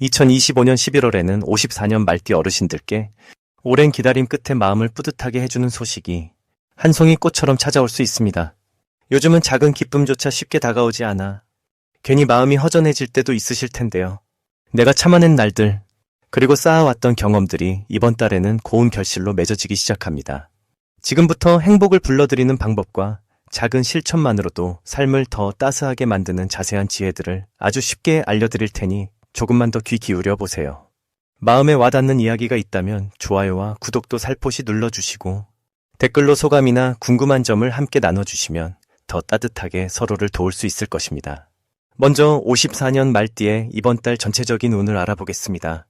2025년 11월에는 54년 말띠 어르신들께 오랜 기다림 끝에 마음을 뿌듯하게 해주는 소식이 한 송이 꽃처럼 찾아올 수 있습니다. 요즘은 작은 기쁨조차 쉽게 다가오지 않아 괜히 마음이 허전해질 때도 있으실 텐데요. 내가 참아낸 날들, 그리고 쌓아왔던 경험들이 이번 달에는 고운 결실로 맺어지기 시작합니다. 지금부터 행복을 불러들이는 방법과 작은 실천만으로도 삶을 더 따스하게 만드는 자세한 지혜들을 아주 쉽게 알려드릴 테니 조금만 더 귀 기울여 보세요. 마음에 와닿는 이야기가 있다면 좋아요와 구독도 살포시 눌러주시고 댓글로 소감이나 궁금한 점을 함께 나눠주시면 더 따뜻하게 서로를 도울 수 있을 것입니다. 먼저 54년 말띠의 이번 달 전체적인 운을 알아보겠습니다.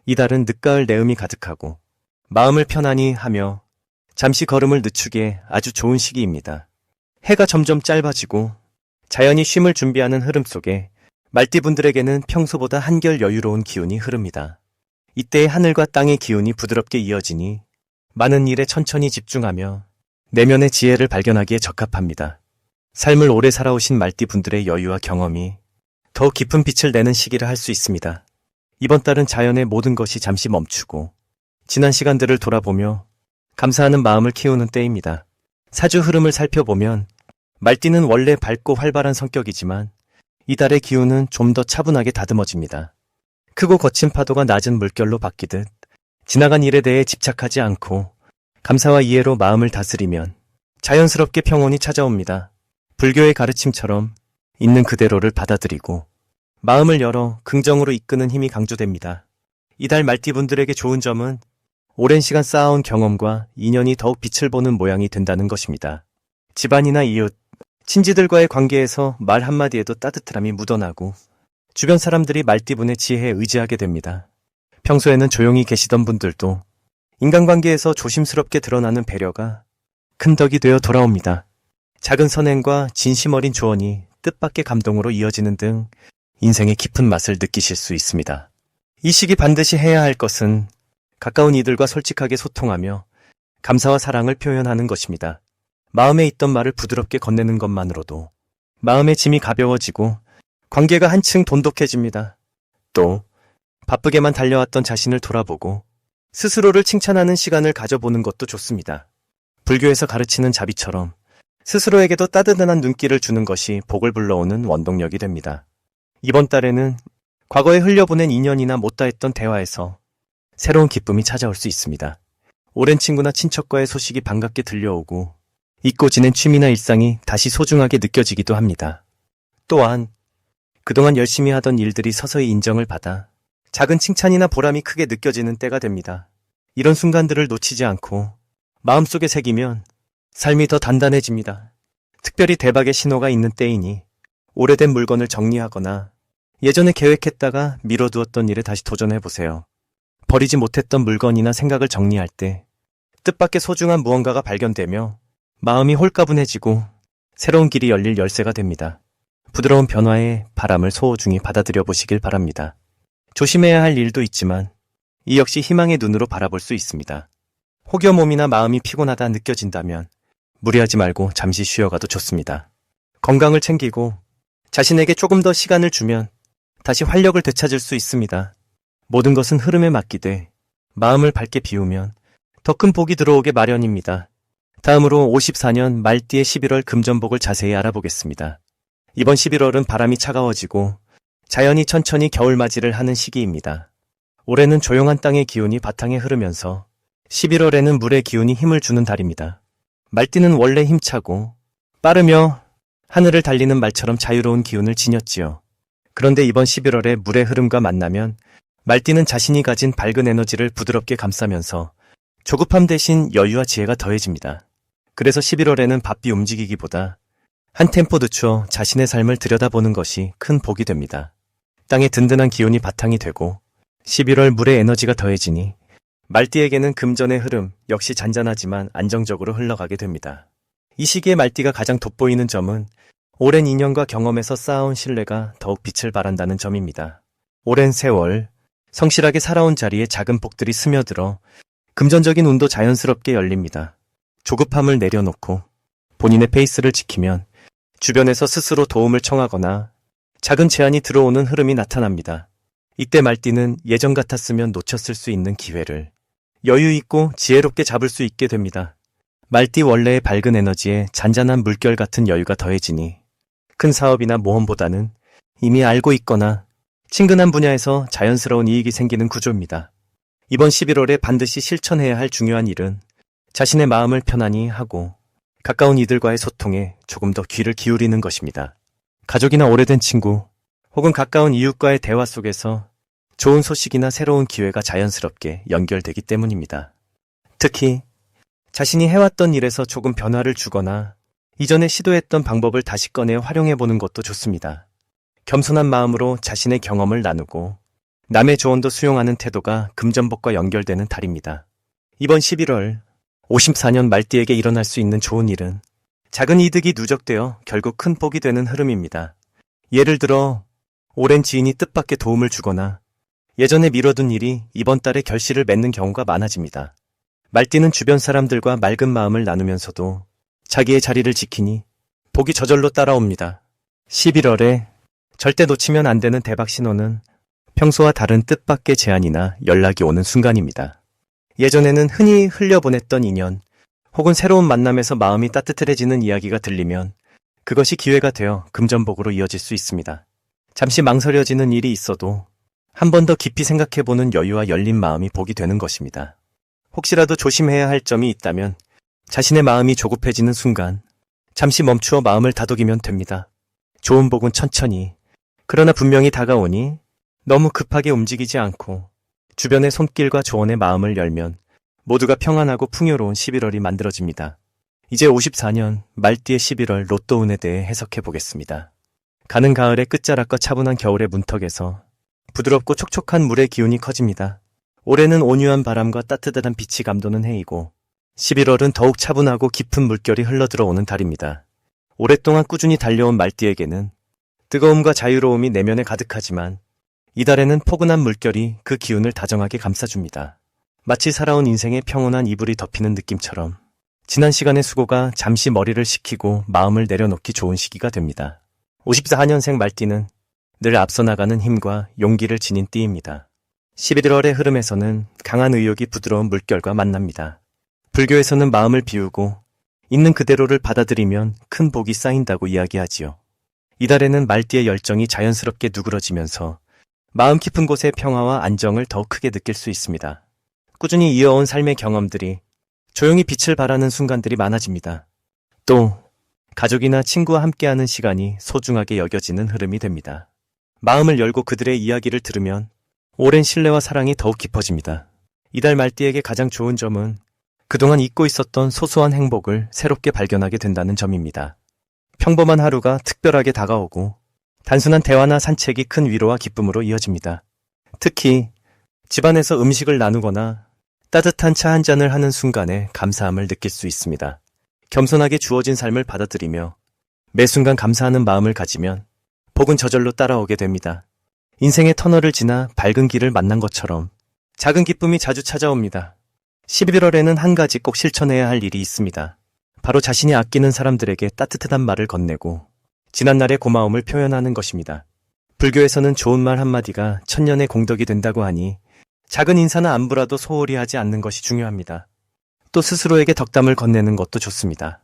이달은 늦가을 내음이 가득하고 마음을 편안히 하며 잠시 걸음을 늦추기에 아주 좋은 시기입니다. 해가 점점 짧아지고 자연이 쉼을 준비하는 흐름 속에 말띠분들에게는 평소보다 한결 여유로운 기운이 흐릅니다. 이때의 하늘과 땅의 기운이 부드럽게 이어지니 많은 일에 천천히 집중하며 내면의 지혜를 발견하기에 적합합니다. 삶을 오래 살아오신 말띠분들의 여유와 경험이 더 깊은 빛을 내는 시기를 할 수 있습니다. 이번 달은 자연의 모든 것이 잠시 멈추고 지난 시간들을 돌아보며 감사하는 마음을 키우는 때입니다. 사주 흐름을 살펴보면 말띠는 원래 밝고 활발한 성격이지만 이달의 기운은 좀 더 차분하게 다듬어집니다. 크고 거친 파도가 낮은 물결로 바뀌듯 지나간 일에 대해 집착하지 않고 감사와 이해로 마음을 다스리면 자연스럽게 평온이 찾아옵니다. 불교의 가르침처럼 있는 그대로를 받아들이고 마음을 열어 긍정으로 이끄는 힘이 강조됩니다. 이달 말띠분들에게 좋은 점은 오랜 시간 쌓아온 경험과 인연이 더욱 빛을 보는 모양이 된다는 것입니다. 집안이나 이웃, 친지들과의 관계에서 말 한마디에도 따뜻함이 묻어나고 주변 사람들이 말띠분의 지혜에 의지하게 됩니다. 평소에는 조용히 계시던 분들도 인간관계에서 조심스럽게 드러나는 배려가 큰 덕이 되어 돌아옵니다. 작은 선행과 진심 어린 조언이 뜻밖의 감동으로 이어지는 등 인생의 깊은 맛을 느끼실 수 있습니다. 이 시기 반드시 해야 할 것은 가까운 이들과 솔직하게 소통하며 감사와 사랑을 표현하는 것입니다. 마음에 있던 말을 부드럽게 건네는 것만으로도 마음의 짐이 가벼워지고 관계가 한층 돈독해집니다. 또 바쁘게만 달려왔던 자신을 돌아보고 스스로를 칭찬하는 시간을 가져보는 것도 좋습니다. 불교에서 가르치는 자비처럼 스스로에게도 따뜻한 눈길을 주는 것이 복을 불러오는 원동력이 됩니다. 이번 달에는 과거에 흘려보낸 인연이나 못다했던 대화에서 새로운 기쁨이 찾아올 수 있습니다. 오랜 친구나 친척과의 소식이 반갑게 들려오고 잊고 지낸 취미나 일상이 다시 소중하게 느껴지기도 합니다. 또한 그동안 열심히 하던 일들이 서서히 인정을 받아 작은 칭찬이나 보람이 크게 느껴지는 때가 됩니다. 이런 순간들을 놓치지 않고 마음속에 새기면 삶이 더 단단해집니다. 특별히 대박의 신호가 있는 때이니 오래된 물건을 정리하거나 예전에 계획했다가 미뤄두었던 일에 다시 도전해보세요. 버리지 못했던 물건이나 생각을 정리할 때 뜻밖의 소중한 무언가가 발견되며 마음이 홀가분해지고 새로운 길이 열릴 열쇠가 됩니다. 부드러운 변화에 바람을 소호중히 받아들여 보시길 바랍니다. 조심해야 할 일도 있지만 이 역시 희망의 눈으로 바라볼 수 있습니다. 혹여 몸이나 마음이 피곤하다 느껴진다면 무리하지 말고 잠시 쉬어가도 좋습니다. 건강을 챙기고 자신에게 조금 더 시간을 주면 다시 활력을 되찾을 수 있습니다. 모든 것은 흐름에 맡기되 마음을 밝게 비우면 더 큰 복이 들어오게 마련입니다. 다음으로 54년 말띠의 11월 금전복을 자세히 알아보겠습니다. 이번 11월은 바람이 차가워지고 자연이 천천히 겨울맞이를 하는 시기입니다. 올해는 조용한 땅의 기운이 바탕에 흐르면서 11월에는 물의 기운이 힘을 주는 달입니다. 말띠는 원래 힘차고 빠르며 하늘을 달리는 말처럼 자유로운 기운을 지녔지요. 그런데 이번 11월에 물의 흐름과 만나면 말띠는 자신이 가진 밝은 에너지를 부드럽게 감싸면서 조급함 대신 여유와 지혜가 더해집니다. 그래서 11월에는 바삐 움직이기보다 한 템포 늦추어 자신의 삶을 들여다보는 것이 큰 복이 됩니다. 땅의 든든한 기운이 바탕이 되고 11월 물의 에너지가 더해지니 말띠에게는 금전의 흐름 역시 잔잔하지만 안정적으로 흘러가게 됩니다. 이 시기에 말띠가 가장 돋보이는 점은 오랜 인연과 경험에서 쌓아온 신뢰가 더욱 빛을 발한다는 점입니다. 오랜 세월 성실하게 살아온 자리에 작은 복들이 스며들어 금전적인 운도 자연스럽게 열립니다. 조급함을 내려놓고 본인의 페이스를 지키면 주변에서 스스로 도움을 청하거나 작은 제안이 들어오는 흐름이 나타납니다. 이때 말띠는 예전 같았으면 놓쳤을 수 있는 기회를 여유 있고 지혜롭게 잡을 수 있게 됩니다. 말띠 원래의 밝은 에너지에 잔잔한 물결 같은 여유가 더해지니 큰 사업이나 모험보다는 이미 알고 있거나 친근한 분야에서 자연스러운 이익이 생기는 구조입니다. 이번 11월에 반드시 실천해야 할 중요한 일은 자신의 마음을 편안히 하고 가까운 이들과의 소통에 조금 더 귀를 기울이는 것입니다. 가족이나 오래된 친구 혹은 가까운 이웃과의 대화 속에서 좋은 소식이나 새로운 기회가 자연스럽게 연결되기 때문입니다. 특히 자신이 해왔던 일에서 조금 변화를 주거나 이전에 시도했던 방법을 다시 꺼내 활용해보는 것도 좋습니다. 겸손한 마음으로 자신의 경험을 나누고 남의 조언도 수용하는 태도가 금전복과 연결되는 달입니다. 이번 11월 54년 말띠에게 일어날 수 있는 좋은 일은 작은 이득이 누적되어 결국 큰 복이 되는 흐름입니다. 예를 들어 오랜 지인이 뜻밖의 도움을 주거나 예전에 미뤄둔 일이 이번 달에 결실을 맺는 경우가 많아집니다. 말띠는 주변 사람들과 맑은 마음을 나누면서도 자기의 자리를 지키니 복이 저절로 따라옵니다. 11월에 절대 놓치면 안 되는 대박 신호는 평소와 다른 뜻밖의 제안이나 연락이 오는 순간입니다. 예전에는 흔히 흘려보냈던 인연 혹은 새로운 만남에서 마음이 따뜻해지는 이야기가 들리면 그것이 기회가 되어 금전복으로 이어질 수 있습니다. 잠시 망설여지는 일이 있어도 한 번 더 깊이 생각해보는 여유와 열린 마음이 복이 되는 것입니다. 혹시라도 조심해야 할 점이 있다면 자신의 마음이 조급해지는 순간 잠시 멈추어 마음을 다독이면 됩니다. 좋은 복은 천천히 그러나 분명히 다가오니 너무 급하게 움직이지 않고 주변의 손길과 조언의 마음을 열면 모두가 평안하고 풍요로운 11월이 만들어집니다. 이제 54년 말띠의 11월 로또운에 대해 해석해 보겠습니다. 가는 가을의 끝자락과 차분한 겨울의 문턱에서 부드럽고 촉촉한 물의 기운이 커집니다. 올해는 온유한 바람과 따뜻한 빛이 감도는 해이고 11월은 더욱 차분하고 깊은 물결이 흘러들어오는 달입니다. 오랫동안 꾸준히 달려온 말띠에게는 뜨거움과 자유로움이 내면에 가득하지만 이달에는 포근한 물결이 그 기운을 다정하게 감싸줍니다. 마치 살아온 인생의 평온한 이불이 덮이는 느낌처럼 지난 시간의 수고가 잠시 머리를 식히고 마음을 내려놓기 좋은 시기가 됩니다. 54년생 말띠는 늘 앞서 나가는 힘과 용기를 지닌 띠입니다. 11월의 흐름에서는 강한 의욕이 부드러운 물결과 만납니다. 불교에서는 마음을 비우고 있는 그대로를 받아들이면 큰 복이 쌓인다고 이야기하지요. 이달에는 말띠의 열정이 자연스럽게 누그러지면서 마음 깊은 곳의 평화와 안정을 더욱 크게 느낄 수 있습니다. 꾸준히 이어온 삶의 경험들이 조용히 빛을 발하는 순간들이 많아집니다. 또 가족이나 친구와 함께하는 시간이 소중하게 여겨지는 흐름이 됩니다. 마음을 열고 그들의 이야기를 들으면 오랜 신뢰와 사랑이 더욱 깊어집니다. 이달 말띠에게 가장 좋은 점은 그동안 잊고 있었던 소소한 행복을 새롭게 발견하게 된다는 점입니다. 평범한 하루가 특별하게 다가오고 단순한 대화나 산책이 큰 위로와 기쁨으로 이어집니다. 특히 집안에서 음식을 나누거나 따뜻한 차 한 잔을 하는 순간에 감사함을 느낄 수 있습니다. 겸손하게 주어진 삶을 받아들이며 매 순간 감사하는 마음을 가지면 복은 저절로 따라오게 됩니다. 인생의 터널을 지나 밝은 길을 만난 것처럼 작은 기쁨이 자주 찾아옵니다. 11월에는 한 가지 꼭 실천해야 할 일이 있습니다. 바로 자신이 아끼는 사람들에게 따뜻한 말을 건네고 지난날의 고마움을 표현하는 것입니다. 불교에서는 좋은 말 한마디가 천년의 공덕이 된다고 하니 작은 인사나 안부라도 소홀히 하지 않는 것이 중요합니다. 또 스스로에게 덕담을 건네는 것도 좋습니다.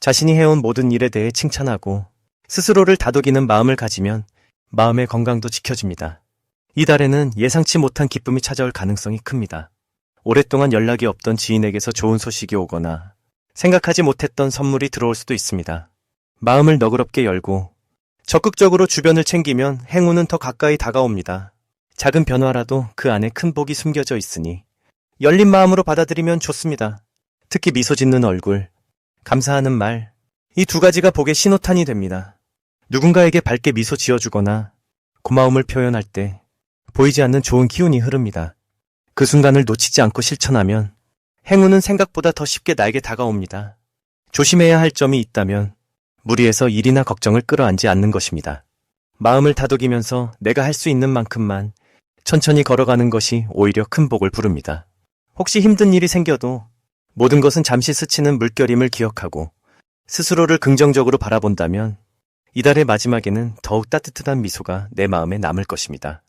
자신이 해온 모든 일에 대해 칭찬하고 스스로를 다독이는 마음을 가지면 마음의 건강도 지켜집니다. 이달에는 예상치 못한 기쁨이 찾아올 가능성이 큽니다. 오랫동안 연락이 없던 지인에게서 좋은 소식이 오거나 생각하지 못했던 선물이 들어올 수도 있습니다. 마음을 너그럽게 열고 적극적으로 주변을 챙기면 행운은 더 가까이 다가옵니다. 작은 변화라도 그 안에 큰 복이 숨겨져 있으니 열린 마음으로 받아들이면 좋습니다. 특히 미소 짓는 얼굴, 감사하는 말, 이 두 가지가 복의 신호탄이 됩니다. 누군가에게 밝게 미소 지어주거나 고마움을 표현할 때 보이지 않는 좋은 기운이 흐릅니다. 그 순간을 놓치지 않고 실천하면 행운은 생각보다 더 쉽게 나에게 다가옵니다. 조심해야 할 점이 있다면 무리해서 일이나 걱정을 끌어안지 않는 것입니다. 마음을 다독이면서 내가 할 수 있는 만큼만 천천히 걸어가는 것이 오히려 큰 복을 부릅니다. 혹시 힘든 일이 생겨도 모든 것은 잠시 스치는 물결임을 기억하고 스스로를 긍정적으로 바라본다면 이달의 마지막에는 더욱 따뜻한 미소가 내 마음에 남을 것입니다.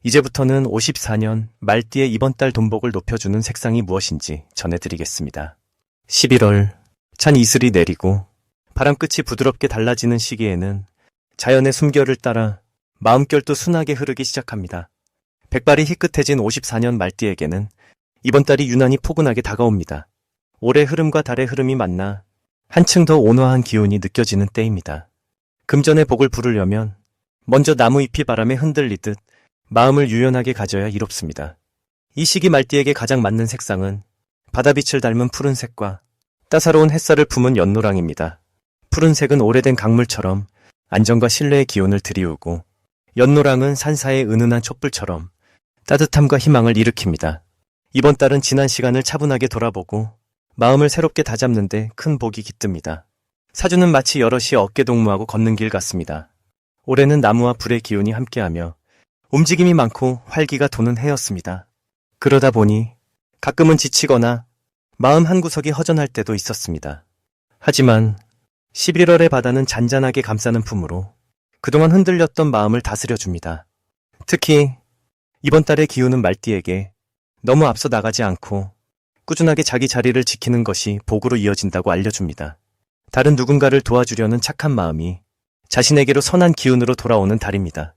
이제부터는 54년 말띠의 이번 달 돈복을 높여주는 색상이 무엇인지 전해드리겠습니다. 11월, 찬 이슬이 내리고 바람끝이 부드럽게 달라지는 시기에는 자연의 숨결을 따라 마음결도 순하게 흐르기 시작합니다. 백발이 희끗해진 54년 말띠에게는 이번 달이 유난히 포근하게 다가옵니다. 올해 흐름과 달의 흐름이 만나 한층 더 온화한 기운이 느껴지는 때입니다. 금전의 복을 부르려면 먼저 나무 잎이 바람에 흔들리듯 마음을 유연하게 가져야 이롭습니다. 이 시기 말띠에게 가장 맞는 색상은 바다빛을 닮은 푸른색과 따사로운 햇살을 품은 연노랑입니다. 푸른색은 오래된 강물처럼 안정과 신뢰의 기운을 드리우고, 연노랑은 산사의 은은한 촛불처럼 따뜻함과 희망을 일으킵니다. 이번 달은 지난 시간을 차분하게 돌아보고 마음을 새롭게 다잡는데 큰 복이 깃듭니다. 사주는 마치 여럿이 어깨동무하고 걷는 길 같습니다. 올해는 나무와 불의 기운이 함께하며 움직임이 많고 활기가 도는 해였습니다. 그러다 보니 가끔은 지치거나 마음 한구석이 허전할 때도 있었습니다. 하지만 11월의 바다는 잔잔하게 감싸는 품으로 그동안 흔들렸던 마음을 다스려줍니다. 특히 이번 달의 기운은 말띠에게 너무 앞서 나가지 않고 꾸준하게 자기 자리를 지키는 것이 복으로 이어진다고 알려줍니다. 다른 누군가를 도와주려는 착한 마음이 자신에게로 선한 기운으로 돌아오는 달입니다.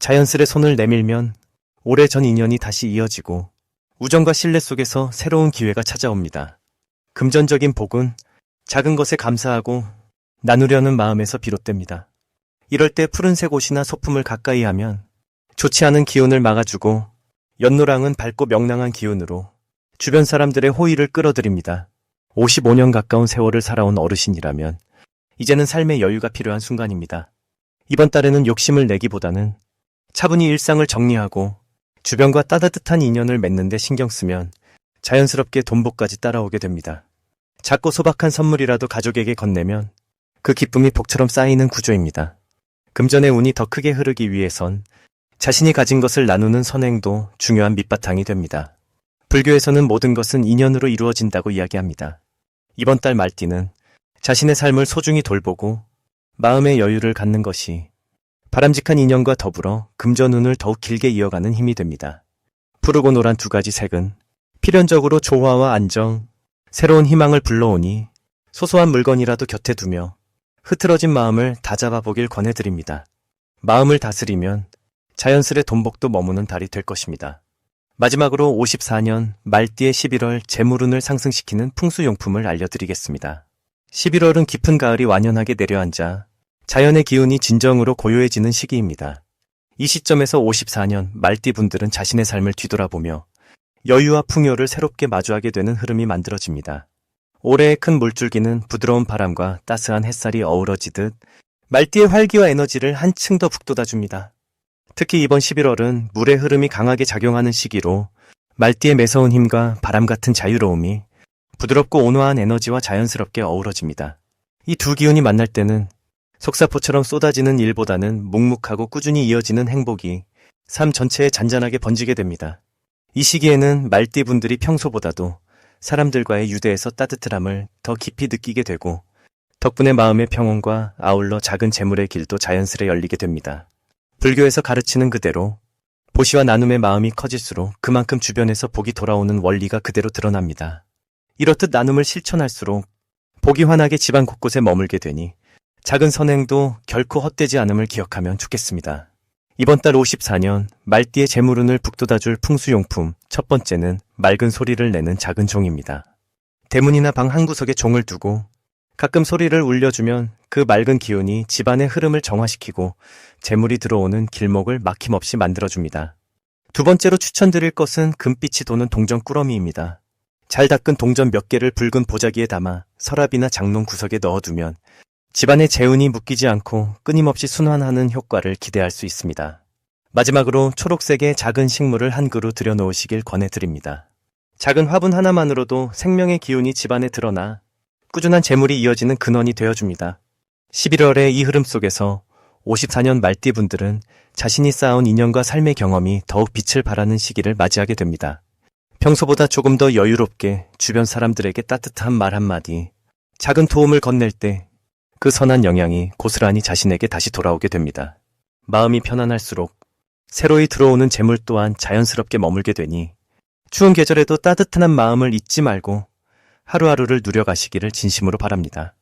자연스레 손을 내밀면 오래전 인연이 다시 이어지고 우정과 신뢰 속에서 새로운 기회가 찾아옵니다. 금전적인 복은 작은 것에 감사하고 나누려는 마음에서 비롯됩니다. 이럴 때 푸른색 옷이나 소품을 가까이 하면 좋지 않은 기운을 막아주고, 연노랑은 밝고 명랑한 기운으로 주변 사람들의 호의를 끌어들입니다. 55년 가까운 세월을 살아온 어르신이라면 이제는 삶의 여유가 필요한 순간입니다. 이번 달에는 욕심을 내기보다는 차분히 일상을 정리하고 주변과 따뜻한 인연을 맺는 데 신경 쓰면 자연스럽게 돈복까지 따라오게 됩니다. 작고 소박한 선물이라도 가족에게 건네면 그 기쁨이 복처럼 쌓이는 구조입니다. 금전의 운이 더 크게 흐르기 위해선 자신이 가진 것을 나누는 선행도 중요한 밑바탕이 됩니다. 불교에서는 모든 것은 인연으로 이루어진다고 이야기합니다. 이번 달 말띠는 자신의 삶을 소중히 돌보고 마음의 여유를 갖는 것이 바람직한 인연과 더불어 금전운을 더욱 길게 이어가는 힘이 됩니다. 푸르고 노란 두 가지 색은 필연적으로 조화와 안정, 새로운 희망을 불러오니 소소한 물건이라도 곁에 두며 흐트러진 마음을 다잡아보길 권해드립니다. 마음을 다스리면 자연스레 돈복도 머무는 달이 될 것입니다. 마지막으로 54년 말띠의 11월 재물운을 상승시키는 풍수용품을 알려드리겠습니다. 11월은 깊은 가을이 완연하게 내려앉아 자연의 기운이 진정으로 고요해지는 시기입니다. 이 시점에서 54년 말띠분들은 자신의 삶을 뒤돌아보며 여유와 풍요를 새롭게 마주하게 되는 흐름이 만들어집니다. 올해의 큰 물줄기는 부드러운 바람과 따스한 햇살이 어우러지듯 말띠의 활기와 에너지를 한층 더 북돋아줍니다. 특히 이번 11월은 물의 흐름이 강하게 작용하는 시기로 말띠의 매서운 힘과 바람 같은 자유로움이 부드럽고 온화한 에너지와 자연스럽게 어우러집니다. 이 두 기운이 만날 때는 속사포처럼 쏟아지는 일보다는 묵묵하고 꾸준히 이어지는 행복이 삶 전체에 잔잔하게 번지게 됩니다. 이 시기에는 말띠분들이 평소보다도 사람들과의 유대에서 따뜻함을 더 깊이 느끼게 되고, 덕분에 마음의 평온과 아울러 작은 재물의 길도 자연스레 열리게 됩니다. 불교에서 가르치는 그대로 보시와 나눔의 마음이 커질수록 그만큼 주변에서 복이 돌아오는 원리가 그대로 드러납니다. 이렇듯 나눔을 실천할수록 복이 환하게 집안 곳곳에 머물게 되니 작은 선행도 결코 헛되지 않음을 기억하면 좋겠습니다. 이번 달 54년 말띠의 재물운을 북돋아줄 풍수용품 첫 번째는 맑은 소리를 내는 작은 종입니다. 대문이나 방 한구석에 종을 두고 가끔 소리를 울려주면 그 맑은 기운이 집안의 흐름을 정화시키고 재물이 들어오는 길목을 막힘없이 만들어줍니다. 두 번째로 추천드릴 것은 금빛이 도는 동전 꾸러미입니다. 잘 닦은 동전 몇 개를 붉은 보자기에 담아 서랍이나 장롱 구석에 넣어두면 집안의 재운이 묶이지 않고 끊임없이 순환하는 효과를 기대할 수 있습니다. 마지막으로 초록색의 작은 식물을 한 그루 들여놓으시길 권해드립니다. 작은 화분 하나만으로도 생명의 기운이 집안에 드러나 꾸준한 재물이 이어지는 근원이 되어줍니다. 11월의 이 흐름 속에서 54년 말띠분들은 자신이 쌓아온 인연과 삶의 경험이 더욱 빛을 발하는 시기를 맞이하게 됩니다. 평소보다 조금 더 여유롭게 주변 사람들에게 따뜻한 말 한마디, 작은 도움을 건넬 때 그 선한 영향이 고스란히 자신에게 다시 돌아오게 됩니다. 마음이 편안할수록 새로이 들어오는 재물 또한 자연스럽게 머물게 되니 추운 계절에도 따뜻한 마음을 잊지 말고 하루하루를 누려가시기를 진심으로 바랍니다.